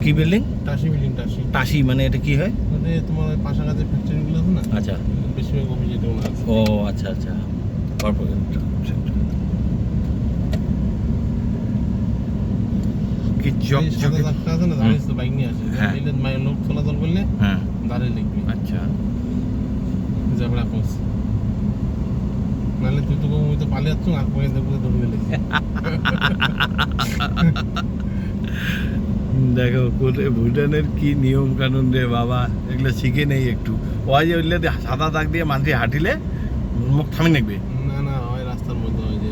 কি building? টাসি building, টাসি। টাসি মানে এটা কি হয়? মানে তোমার ওই পাশাপাশি ফ্যাক্টরিগুলো আছে না? আচ্ছা। বেশিরভাগ অফিস এটা মনে আছে। ও আচ্ছা আচ্ছা, কর্পোরেট। কি এই সাদা চকচকে। চাক্কা আছে না, দাঁড়িয়ে তো বাইক নিয়ে আসে। হ্যাঁ। এলে মায়ের লোক চলাচল করলে হ্যাঁ দাঁড়িয়ে লিখবি। আচ্ছা। ঝগড়া করছ। নাহলে তুই তো কম তো পালিয়ে যাচ্ছ, আর পরে দেখবো দৌড়ে লেগেছে। দেখো ভুটানের কি নিয়ম কানুন রে বাবা, এগুলো শিখে নেই একটু। ওই যে ওইগুলো সাদা দাগ দিয়ে মানুষ হাঁটিলে মুখ থামি নেবে। না না, ওই রাস্তার মধ্যে হয় যে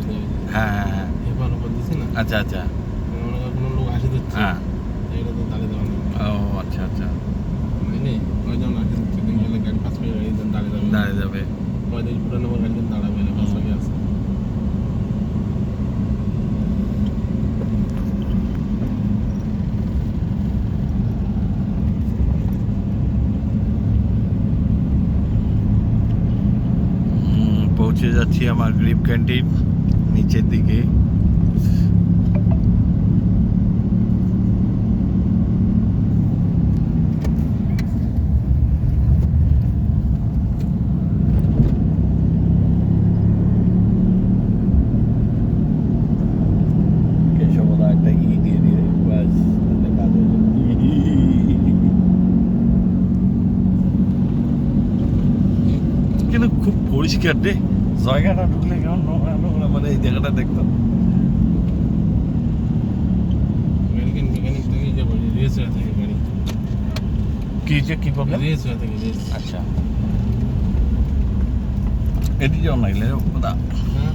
হ্যাঁ হ্যাঁ হ্যাঁ, হেপার উপর দিছে না, আচ্ছা আচ্ছা। মনে কর কোনো লোক আসে দিচ্ছে, হ্যাঁ এটা তো দাঁড়িয়ে দেওয়া নেই। ও আচ্ছা আচ্ছা, বুঝলি, ওই যখন আসে দিচ্ছে গেলে গাড়ি 5 মিনিট গাড়ি দাঁড়িয়ে যাবে, দাঁড়িয়ে যাবে। ওই দিন পুরো নম্বর গাড়ি দাঁড়াবে না, 5 মিনিট আছে। পৌঁছে যাচ্ছি আমার গ্রিপ ক্যান্টিন নিচের দিকে। কেশবদা একটা ই দিয়ে দিয়ে ব্যাস তাহলে কাজ হয়ে যাবে। কিন্তু খুব পরিষ্কার রে জায়গাটা, ঢুকলে কেমন নোংরা নোংরা, মানে এই জায়গাটা দেখতাম। আমেরিকান মেকানিক থেকে যাবো, রেস হয়ে থাকে গাড়ি, কি প্রবলেম? রেস হয়ে থাকে, রেস। আচ্ছা, এটি যাও না গেলে হ্যাঁ